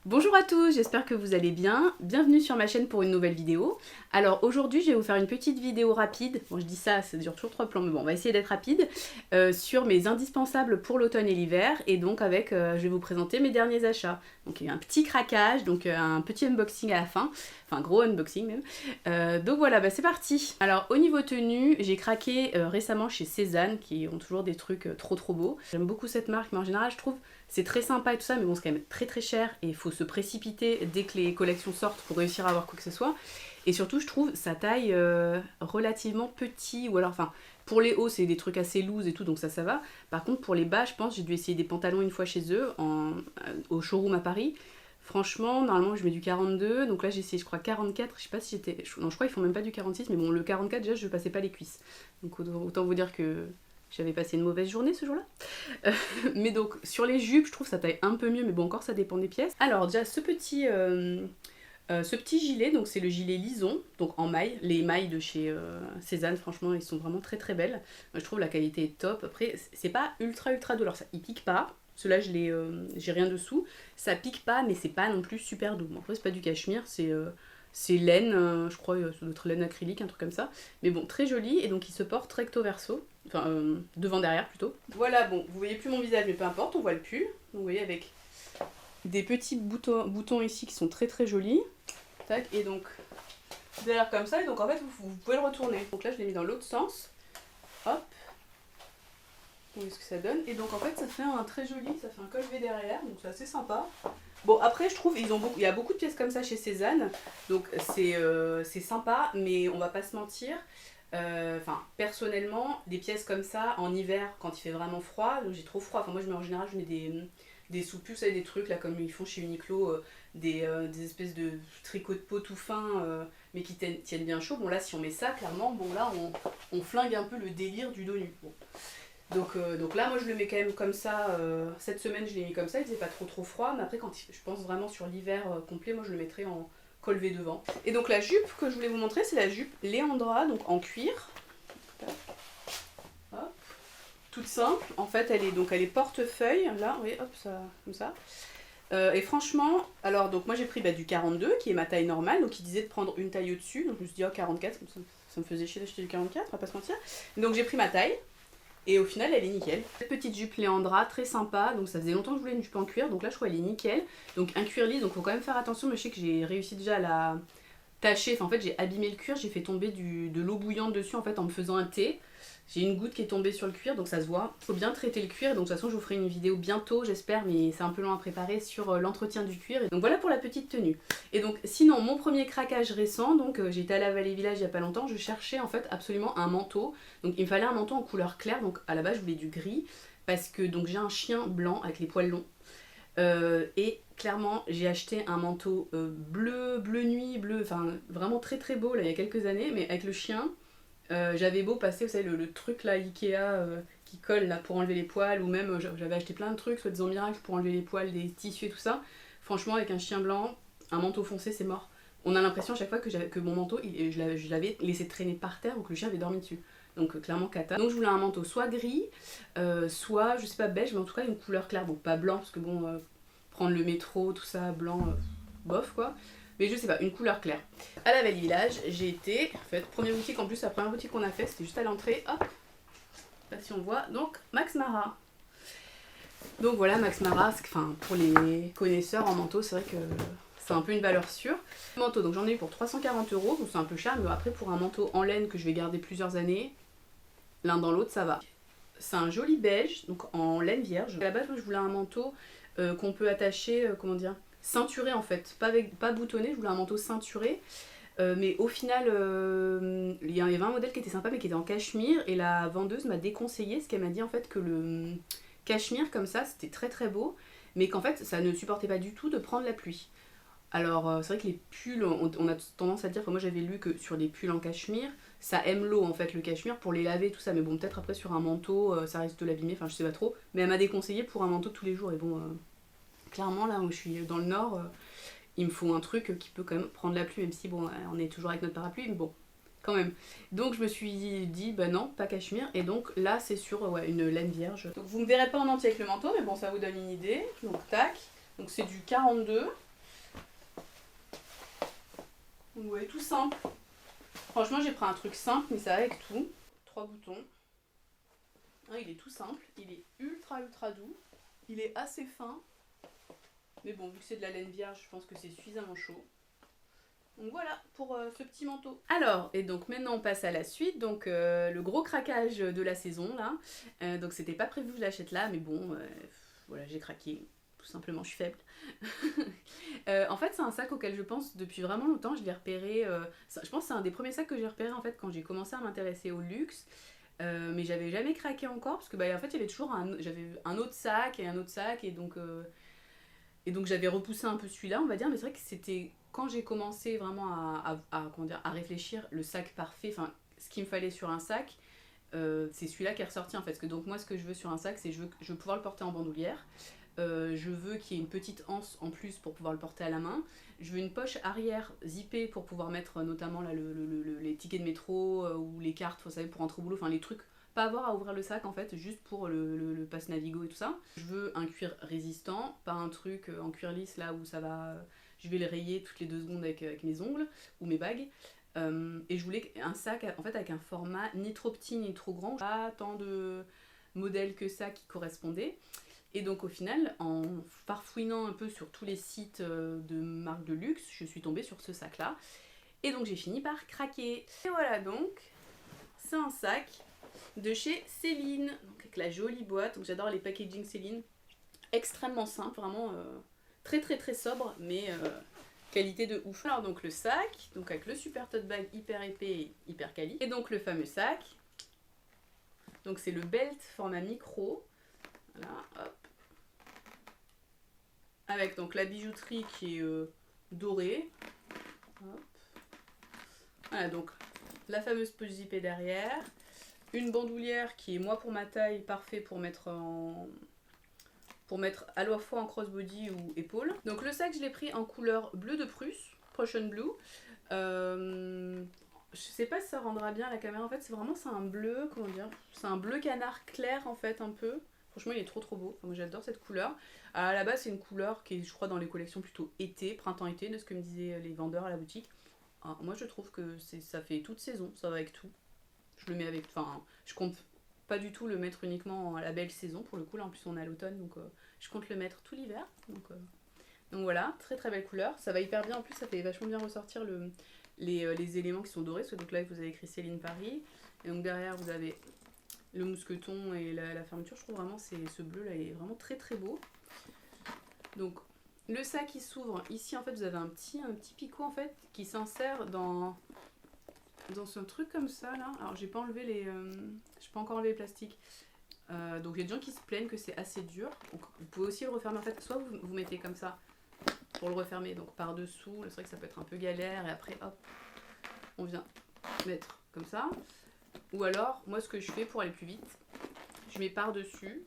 Bonjour à tous, j'espère que vous allez bien. Bienvenue sur ma chaîne pour une nouvelle vidéo. Alors aujourd'hui je vais vous faire une petite vidéo rapide, bon je dis ça dure toujours 3 plans mais bon on va essayer d'être rapide, sur mes indispensables pour l'automne et l'hiver et donc avec, je vais vous présenter mes derniers achats. Donc il y a un petit craquage, donc un petit unboxing à la fin, enfin gros unboxing même. Donc voilà, bah c'est parti. Alors au niveau tenue, j'ai craqué récemment chez Cézanne qui ont toujours des trucs trop beaux. J'aime beaucoup cette marque mais en général je trouve c'est très sympa et tout ça, mais bon, c'est quand même très cher et il faut se précipiter dès que les collections sortent pour réussir à avoir quoi que ce soit. Et surtout, je trouve sa taille relativement petit, ou alors, enfin, pour les hauts, c'est des trucs assez loose et tout, donc ça va. Par contre, pour les bas, je pense, j'ai dû essayer des pantalons une fois chez eux, au showroom à Paris. Franchement, normalement, je mets du 42, donc là, j'ai essayé, je crois, 44, je sais pas si j'étais... Non, je crois qu'ils font même pas du 46, mais bon, le 44, déjà, je passais pas les cuisses. Donc autant vous dire que j'avais passé une mauvaise journée ce jour-là. Mais donc, sur les jupes, je trouve ça taille un peu mieux, mais bon, encore, ça dépend des pièces. Alors, déjà, ce petit gilet, donc c'est le gilet Lison, donc en maille. Les mailles de chez Cézanne, franchement, ils sont vraiment très belles. Moi, je trouve la qualité est top. Après, c'est pas ultra doux. Alors, ça, il pique pas. Ceux-là, j'ai rien dessous. Ça pique pas, mais c'est pas non plus super doux. Bon, après, c'est pas du cachemire, c'est laine, je crois, ça doit être laine acrylique, un truc comme ça. Mais bon, très joli, et donc il se porte recto verso. Enfin, devant derrière plutôt. Voilà, bon, vous voyez plus mon visage, mais peu importe, on voit le pull. Donc vous voyez avec des petits boutons ici qui sont très jolis. Tac, et donc derrière comme ça, et donc en fait vous pouvez le retourner. Donc là je l'ai mis dans l'autre sens. Hop. Vous voyez ce que ça donne. Et donc en fait ça fait un très joli, ça fait un col V derrière, donc c'est assez sympa. Bon après je trouve, il y a beaucoup de pièces comme ça chez Cézanne, donc c'est sympa, mais on va pas se mentir. Enfin, personnellement, des pièces comme ça, en hiver, quand il fait vraiment froid, donc j'ai trop froid, enfin moi en général je mets des sous-puces et des trucs là comme ils font chez Uniqlo, des espèces de tricots de peau tout fins, mais qui tiennent bien chaud. Bon là si on met ça, clairement, bon là on flingue un peu le délire du dos nu. Bon. Donc là moi je le mets quand même comme ça, cette semaine je l'ai mis comme ça, il faisait pas trop froid, mais après quand je pense vraiment sur l'hiver complet, moi je le mettrais en col V devant. Et donc la jupe que je voulais vous montrer, c'est la jupe Léandra, donc en cuir. Hop. Toute simple, en fait elle est portefeuille, là, oui, hop, ça, comme ça. Et franchement, alors donc moi j'ai pris du 42 qui est ma taille normale, donc il disait de prendre une taille au-dessus, donc je me suis dit oh 44, ça me faisait chier d'acheter du 44, on va pas se mentir. Donc j'ai pris ma taille. Et au final, elle est nickel. Cette petite jupe Léandra, très sympa. Donc ça faisait longtemps que je voulais une jupe en cuir. Donc là, je trouve elle est nickel. Donc un cuir lisse, donc faut quand même faire attention. Mais je sais que j'ai réussi déjà à la tâcher. Enfin, en fait, j'ai abîmé le cuir. J'ai fait tomber de l'eau bouillante dessus en fait en me faisant un thé. J'ai une goutte qui est tombée sur le cuir, donc ça se voit. Faut bien traiter le cuir. Donc de toute façon, je vous ferai une vidéo bientôt, j'espère. Mais c'est un peu long à préparer sur l'entretien du cuir. Donc voilà pour la petite tenue. Et donc sinon, mon premier craquage récent. Donc j'étais à la Vallée Village il y a pas longtemps. Je cherchais en fait absolument un manteau. Donc il me fallait un manteau en couleur claire, donc à la base je voulais du gris, parce que donc j'ai un chien blanc avec les poils longs. Et clairement j'ai acheté un manteau bleu nuit, bleu, enfin vraiment très beau là il y a quelques années, mais avec le chien, j'avais beau passer, vous savez, le truc là Ikea qui colle là pour enlever les poils, ou même j'avais acheté plein de trucs, soi-disant miracle pour enlever les poils, des tissus et tout ça. Franchement avec un chien blanc, un manteau foncé c'est mort. On a l'impression à chaque fois que mon manteau, je l'avais laissé traîner par terre ou que le chien avait dormi dessus. Donc clairement cata. Donc je voulais un manteau soit gris, soit je sais pas beige, mais en tout cas une couleur claire. Bon pas blanc parce que bon, prendre le métro, tout ça, blanc, bof quoi. Mais je sais pas, une couleur claire. À la Vallée Village, j'ai été, en fait, première boutique en plus, la première boutique qu'on a fait, c'était juste à l'entrée, hop, là si on voit, donc Max Mara. Donc voilà Max Mara, enfin pour les connaisseurs en manteau, c'est vrai que c'est un peu une valeur sûre. Le manteau, donc j'en ai eu pour 340 €, donc c'est un peu cher, mais après pour un manteau en laine que je vais garder plusieurs années, l'un dans l'autre ça va. C'est un joli beige, donc en laine vierge. À la base, moi je voulais un manteau qu'on peut attacher, comment dire, ceinturé en fait, pas boutonné, je voulais un manteau ceinturé. Mais au final, il y avait un modèle qui était sympa mais qui était en cachemire, et la vendeuse m'a déconseillé, ce qu'elle m'a dit en fait que le cachemire comme ça c'était très beau, mais qu'en fait ça ne supportait pas du tout de prendre la pluie. Alors c'est vrai que les pulls, on a tendance à dire, enfin moi j'avais lu que sur les pulls en cachemire, ça aime l'eau en fait le cachemire pour les laver tout ça, mais bon peut-être après sur un manteau ça risque de l'abîmer, enfin je sais pas trop, mais elle m'a déconseillé pour un manteau de tous les jours, et bon clairement là où je suis dans le nord, il me faut un truc qui peut quand même prendre la pluie, même si bon on est toujours avec notre parapluie, mais bon quand même. Donc je me suis dit bah non, pas cachemire, et donc là c'est sur une laine vierge. Donc vous me verrez pas en entier avec le manteau, mais bon ça vous donne une idée. Donc tac, donc c'est du 42. Ouais, tout simple. Franchement, j'ai pris un truc simple, mais ça va avec tout. 3 boutons. Ah, il est tout simple, il est ultra doux. Il est assez fin. Mais bon, vu que c'est de la laine vierge, je pense que c'est suffisamment chaud. Donc voilà pour ce petit manteau. Alors, et donc maintenant on passe à la suite. Donc le gros craquage de la saison là. Donc c'était pas prévu que je l'achète là, mais bon, voilà, j'ai craqué. Tout simplement, je suis faible. En fait, c'est un sac auquel je pense depuis vraiment longtemps. Je l'ai repéré. Je pense que c'est un des premiers sacs que j'ai repéré en fait quand j'ai commencé à m'intéresser au luxe. Mais j'avais jamais craqué encore parce que bah, en fait il y avait toujours j'avais un autre sac et un autre sac et donc j'avais repoussé un peu celui-là on va dire, mais c'est vrai que c'était quand j'ai commencé vraiment comment dire, à réfléchir le sac parfait, enfin ce qu'il me fallait sur un sac, c'est celui-là qui est ressorti en fait. Parce que donc moi ce que je veux sur un sac, c'est je veux pouvoir le porter en bandoulière. Je veux qu'il y ait une petite anse en plus pour pouvoir le porter à la main. Je veux une poche arrière zippée pour pouvoir mettre notamment là, les tickets de métro ou les cartes, vous savez, pour rentrer au boulot, enfin les trucs. Pas avoir à ouvrir le sac en fait, juste pour le passe Navigo et tout ça. Je veux un cuir résistant, pas un truc en cuir lisse là où ça va. Je vais le rayer toutes les 2 secondes avec mes ongles ou mes bagues. Et je voulais un sac en fait avec un format ni trop petit ni trop grand. Pas tant de modèles que ça qui correspondaient. Et donc au final, en farfouinant un peu sur tous les sites de marques de luxe, je suis tombée sur ce sac là. Et donc j'ai fini par craquer. Et voilà donc, c'est un sac de chez Céline, donc avec la jolie boîte. Donc j'adore les packaging Céline, extrêmement simple, vraiment très sobre, mais qualité de ouf. Alors donc le sac, donc avec le super tote bag hyper épais et hyper quali. Et donc le fameux sac, donc c'est le belt format micro. Voilà, hop. Avec donc la bijouterie qui est dorée. Hop. Voilà, donc la fameuse poche zippée derrière. Une bandoulière qui est, moi pour ma taille, parfait pour mettre à la fois en crossbody ou épaule. Donc le sac, je l'ai pris en couleur bleu de Prusse, Prussian Blue. Je sais pas si ça rendra bien à la caméra. En fait, c'est un bleu, comment dire, c'est un bleu canard clair en fait un peu. Franchement, il est trop beau. Enfin, moi, j'adore cette couleur. À la base, c'est une couleur qui est, je crois, dans les collections plutôt été, printemps-été, de ce que me disaient les vendeurs à la boutique. Alors, moi, je trouve que ça fait toute saison, ça va avec tout. Je le mets avec. Enfin, je compte pas du tout le mettre uniquement à la belle saison. Pour le coup, là, en plus, on est à l'automne, donc je compte le mettre tout l'hiver. Donc voilà, très belle couleur. Ça va hyper bien. En plus, ça fait vachement bien ressortir les éléments qui sont dorés. Parce que donc là, vous avez écrit Céline Paris. Et donc derrière, vous avez le mousqueton et la fermeture. Je trouve vraiment ce bleu là est vraiment très beau. Donc le sac il s'ouvre. Ici en fait vous avez un petit picot en fait qui s'insère dans ce truc comme ça là. Alors j'ai pas enlevé j'ai pas encore enlevé les plastiques. Donc il y a des gens qui se plaignent que c'est assez dur. Donc, vous pouvez aussi le refermer en fait. Soit vous mettez comme ça pour le refermer donc par dessous. C'est vrai que ça peut être un peu galère et après hop on vient mettre comme ça. Ou alors, moi ce que je fais pour aller plus vite, je mets par-dessus.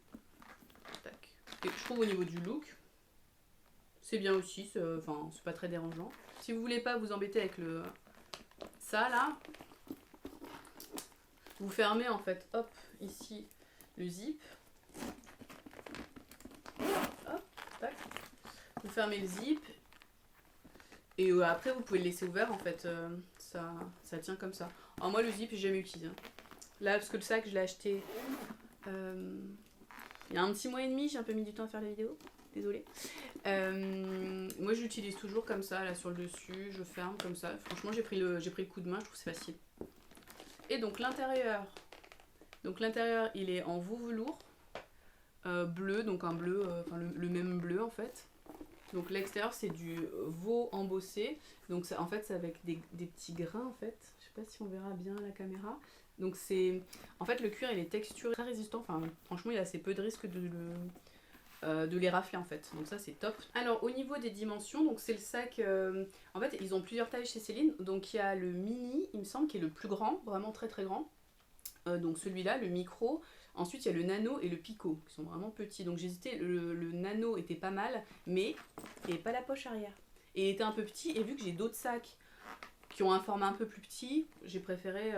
Tac. Et je trouve au niveau du look, c'est bien aussi, c'est pas très dérangeant. Si vous voulez pas vous embêter avec ça là, vous fermez en fait, hop, ici le zip. Hop, tac. Vous fermez le zip. Et après vous pouvez le laisser ouvert en fait, ça tient comme ça. Alors moi le zip j'ai jamais utilisé. Là parce que le sac je l'ai acheté il y a un petit mois et demi, j'ai un peu mis du temps à faire la vidéo, désolée. Moi je l'utilise toujours comme ça, là sur le dessus, je ferme comme ça. Franchement j'ai pris le coup de main, je trouve que c'est facile. Et donc l'intérieur il est en veau velours bleu, donc un bleu, le même bleu en fait. Donc l'extérieur c'est du veau embossé, donc ça, en fait c'est avec des petits grains en fait, je sais pas si on verra bien à la caméra. Donc c'est, en fait le cuir il est texturé, très résistant, enfin franchement il y a assez peu de risque de les rafler en fait, donc ça c'est top. Alors au niveau des dimensions, donc c'est le sac, en fait ils ont plusieurs tailles chez Céline, donc il y a le mini il me semble qui est le plus grand, vraiment très grand, donc celui-là, le micro. Ensuite, il y a le nano et le picot, qui sont vraiment petits. Donc j'hésitais, le nano était pas mal, mais il n'y avait pas la poche arrière. Et il était un peu petit, et vu que j'ai d'autres sacs qui ont un format un peu plus petit, j'ai préféré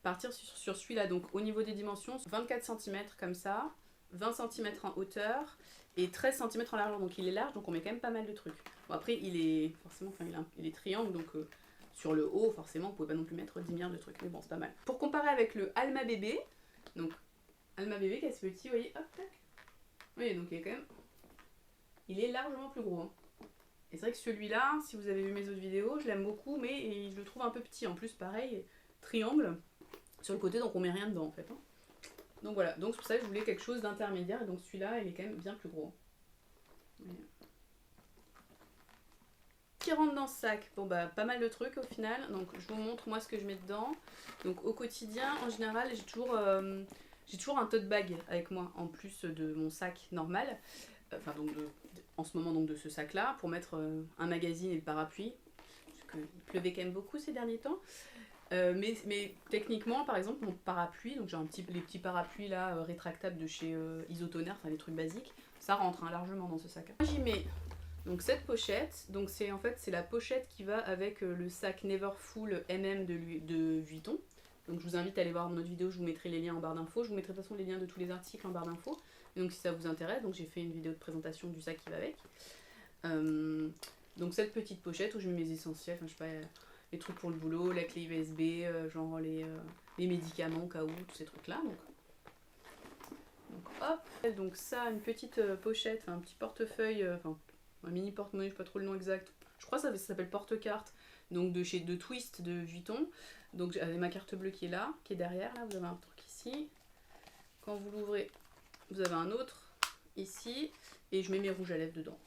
partir sur celui-là. Donc au niveau des dimensions, 24 cm comme ça, 20 cm en hauteur, et 13 cm en largeur. Donc il est large, donc on met quand même pas mal de trucs. Bon après, il est forcément, il est triangle, donc sur le haut, forcément, vous pouvez pas non plus mettre 10 milliards de trucs, mais bon, c'est pas mal. Pour comparer avec le Alma Bébé, donc Alma Bébé qui est assez petit, vous voyez, hop, tac. Vous voyez, donc il est quand même... Il est largement plus gros. Hein. Et c'est vrai que celui-là, si vous avez vu mes autres vidéos, je l'aime beaucoup, mais je le trouve un peu petit. En plus, pareil, triangle sur le côté, donc on met rien dedans en fait. Hein. Donc voilà, donc c'est pour ça que je voulais quelque chose d'intermédiaire, et donc celui-là, il est quand même bien plus gros. Qui rentre dans ce sac, bon bah pas mal de trucs au final, donc je vous montre moi ce que je mets dedans. Donc au quotidien, en général, j'ai toujours un tote bag avec moi, en plus de mon sac normal. Enfin donc en ce moment donc de ce sac là, pour mettre un magazine et le parapluie. Parce qu'il pleuvait quand même beaucoup ces derniers temps. Mais techniquement, par exemple, mon parapluie, donc j'ai les petits parapluies là rétractables de chez Isotoner, enfin les trucs basiques, ça rentre hein, largement dans ce sac. J'y mets donc cette pochette, donc c'est la pochette qui va avec le sac Neverfull MM de Vuitton. Donc je vous invite à aller voir mon autre vidéo, je vous mettrai les liens en barre d'infos, je vous mettrai de toute façon les liens de tous les articles en barre d'infos. Donc si ça vous intéresse, donc j'ai fait une vidéo de présentation du sac qui va avec. Donc cette petite pochette où je mets mes essentiels, enfin je sais pas, les trucs pour le boulot, la clé USB, genre les médicaments au cas où, tous ces trucs là. Donc hop, donc ça, une petite pochette, enfin un petit portefeuille, enfin un mini porte-monnaie, je sais pas trop le nom exact. Je crois que ça s'appelle porte-carte, donc de Twist de Vuitton. Donc j'ai ma carte bleue qui est là, qui est derrière, là, vous avez un truc ici. Quand vous l'ouvrez, vous avez un autre ici, et je mets mes rouges à lèvres dedans.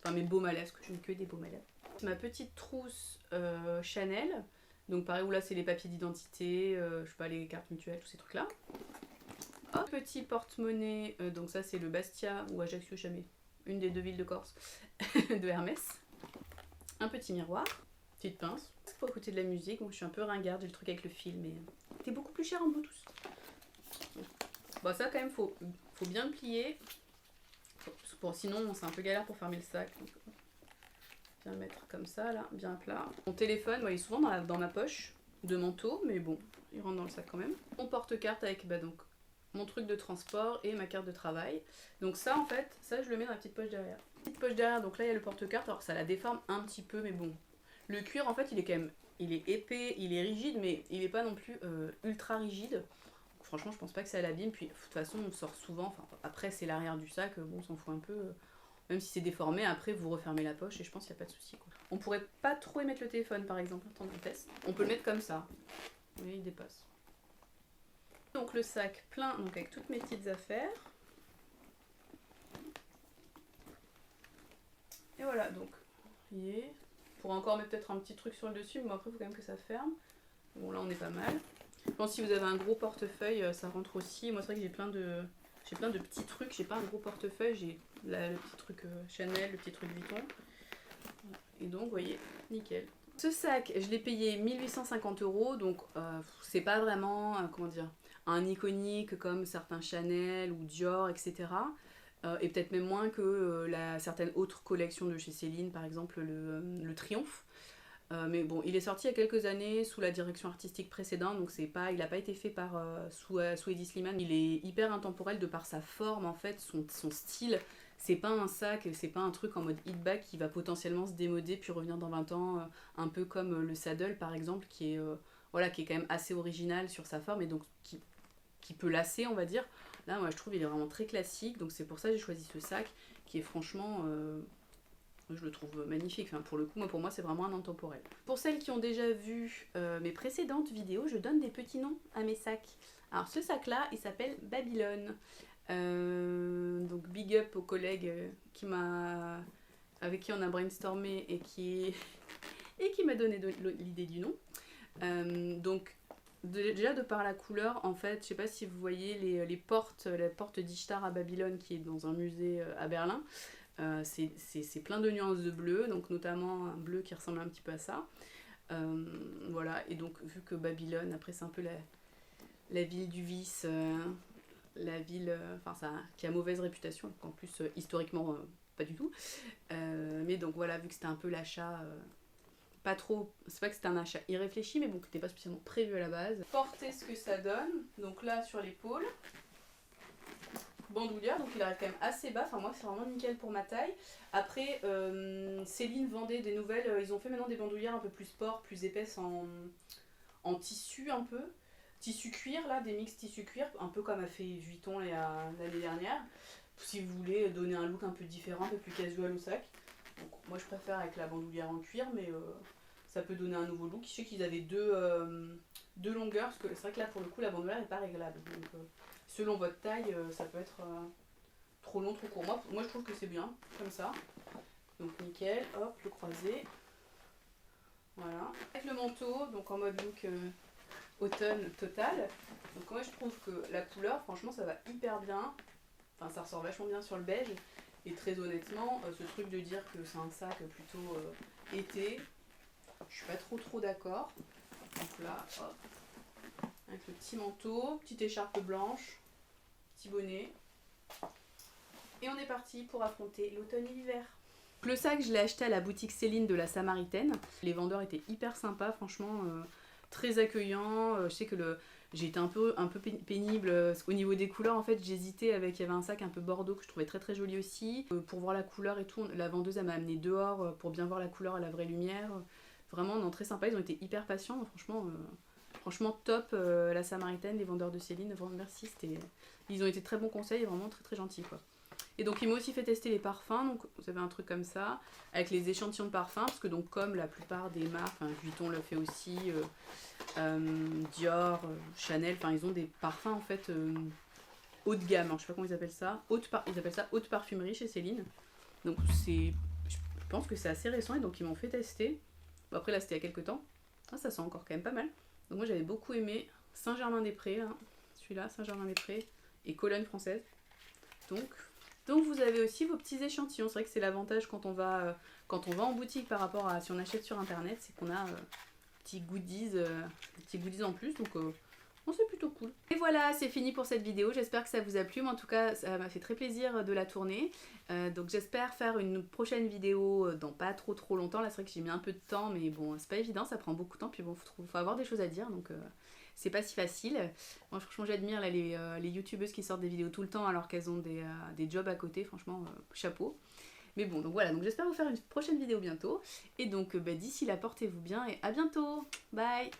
Enfin mes baumes à lèvres, parce que je mets que des baumes à lèvres. Ma petite trousse Chanel, donc pareil où là c'est les papiers d'identité, je sais pas, les cartes mutuelles, tous ces trucs là. Hop, petit porte-monnaie, donc ça c'est le Bastia ou Ajaccio Chamay, une des deux villes de Corse, de Hermès. Un petit miroir, petite pince. Pour écouter de la musique, donc je suis un peu ringarde, j'ai le truc avec le fil, mais c'est beaucoup plus cher en Bluetooth. Bon ça quand même faut bien le plier, sinon c'est un peu galère pour fermer le sac. Donc, bien le mettre comme ça là, bien plat. Mon téléphone, il est souvent dans ma poche de manteau, mais bon, il rentre dans le sac quand même. Mon porte-carte avec donc mon truc de transport et ma carte de travail. Donc ça en fait, ça je le mets dans la petite poche derrière. Petite poche derrière, donc là il y a le porte-carte, alors ça la déforme un petit peu, mais bon. Le cuir en fait il est quand même, il est épais, il est rigide, mais il est pas non plus ultra rigide. Donc, franchement je pense pas que ça l'abîme, puis de toute façon on sort souvent, enfin après c'est l'arrière du sac, bon on s'en fout un peu. Même si c'est déformé, après vous refermez la poche et je pense qu'il n'y a pas de souci. On pourrait pas trop y mettre le téléphone par exemple, attendez on teste. On peut le mettre comme ça, vous voyez il dépasse. Donc le sac plein, donc avec toutes mes petites affaires. Et voilà, donc, vous voyez, on pourrait encore mettre peut-être un petit truc sur le dessus, mais après il faut quand même que ça ferme. Bon là on est pas mal. Je pense que si vous avez un gros portefeuille, ça rentre aussi. Moi c'est vrai que j'ai plein de petits trucs, j'ai pas un gros portefeuille, j'ai le petit truc Chanel, le petit truc Vuitton. Et donc vous voyez, nickel. Ce sac, je l'ai payé 1850 €, donc c'est pas vraiment, comment dire, un iconique comme certains Chanel ou Dior, etc. Et peut-être même moins que certaines autres collections de chez Céline, par exemple le Triomphe. Mais bon, il est sorti il y a quelques années sous la direction artistique précédente, donc il n'a pas été fait sous Hedi Slimane. Il est hyper intemporel de par sa forme, en fait, son style. C'est pas un sac, c'est pas un truc en mode hit bag qui va potentiellement se démoder puis revenir dans 20 ans, un peu comme le saddle par exemple, qui est quand même assez original sur sa forme et donc qui peut lasser, on va dire. Là, moi je trouve il est vraiment très classique, donc c'est pour ça que j'ai choisi ce sac qui est franchement. Je le trouve magnifique, enfin, pour le coup, pour moi c'est vraiment un intemporel. Pour celles qui ont déjà vu mes précédentes vidéos, je donne des petits noms à mes sacs. Alors ce sac là, il s'appelle Babylone. Donc big up aux collègues avec qui on a brainstormé et qui m'a donné l'idée du nom. Donc déjà de par la couleur, en fait, je sais pas si vous voyez la porte d'Ishtar à Babylone qui est dans un musée à Berlin. C'est plein de nuances de bleu, donc notamment un bleu qui ressemble un petit peu à ça. Voilà, et donc vu que Babylone, après c'est un peu la ville du vice, la ville qui a mauvaise réputation, en plus historiquement pas du tout. Mais donc voilà, vu que c'était un peu l'achat, pas trop, c'est pas que c'était un achat irréfléchi, mais bon, qui n'était pas spécialement prévu à la base. Portez ce que ça donne, donc là sur l'épaule. bandoulière, donc il arrive quand même assez bas, enfin moi c'est vraiment nickel pour ma taille. Après Céline vendait des nouvelles, ils ont fait maintenant des bandoulières un peu plus sport, plus épaisses en tissu un peu, tissu cuir là, des mix tissu cuir, un peu comme a fait Vuitton l'année dernière, si vous voulez donner un look un peu différent, un peu plus casual au sac. Donc moi je préfère avec la bandoulière en cuir, mais ça peut donner un nouveau look. Je sais qu'ils avaient deux longueurs, parce que c'est vrai que là pour le coup la bandoulière n'est pas réglable, donc selon votre taille ça peut être trop long, trop court. Moi je trouve que c'est bien comme ça, donc nickel. Hop, le croisé, voilà, avec le manteau, donc en mode look automne total. Donc moi je trouve que la couleur franchement ça va hyper bien, enfin ça ressort vachement bien sur le beige. Et très honnêtement ce truc de dire que c'est un sac plutôt été, je suis pas trop d'accord. Donc là hop, avec le petit manteau, petite écharpe blanche, petit bonnet, et on est parti pour affronter l'automne et l'hiver. Le sac, je l'ai acheté à la boutique Céline de la Samaritaine. Les vendeurs étaient hyper sympas, franchement, très accueillants. Je sais que j'ai été un peu pénible au niveau des couleurs. En fait, j'hésitais avec. Il y avait un sac un peu bordeaux que je trouvais très joli aussi. Pour voir la couleur et tout, la vendeuse elle m'a amené dehors pour bien voir la couleur à la vraie lumière. Vraiment, non, très sympa. Ils ont été hyper patients. Franchement top. La Samaritaine, les vendeurs de Céline, vraiment merci. Ils ont été très bons conseils et vraiment très gentils quoi. Et donc il m'a aussi fait tester les parfums, donc vous avez un truc comme ça, avec les échantillons de parfums, parce que donc comme la plupart des marques, Vuitton le fait aussi, Dior, Chanel, enfin ils ont des parfums en fait haut de gamme, alors, je sais pas comment ils appellent ça, ils appellent ça haute parfumerie chez Céline. Donc je pense que c'est assez récent et donc ils m'ont fait tester. Bon, après là c'était il y a quelques temps, ça sent encore quand même pas mal. Donc moi j'avais beaucoup aimé Saint-Germain-des-Prés, hein. Celui-là, Saint-Germain-des-Prés, et Cologne française. Donc vous avez aussi vos petits échantillons. C'est vrai que c'est l'avantage quand on va en boutique par rapport à si on achète sur internet, c'est qu'on a petits goodies en plus. Donc c'est plutôt cool. Et voilà, c'est fini pour cette vidéo. J'espère que ça vous a plu. Mais en tout cas, ça m'a fait très plaisir de la tourner. Donc j'espère faire une prochaine vidéo dans pas trop longtemps. Là c'est vrai que j'ai mis un peu de temps, mais bon, c'est pas évident, ça prend beaucoup de temps. Puis bon, faut avoir des choses à dire. Donc c'est pas si facile. Moi franchement j'admire là, les youtubeuses qui sortent des vidéos tout le temps alors qu'elles ont des jobs à côté, franchement chapeau. Mais bon, donc voilà, donc j'espère vous faire une prochaine vidéo bientôt. Et donc d'ici là, portez-vous bien et à bientôt. Bye.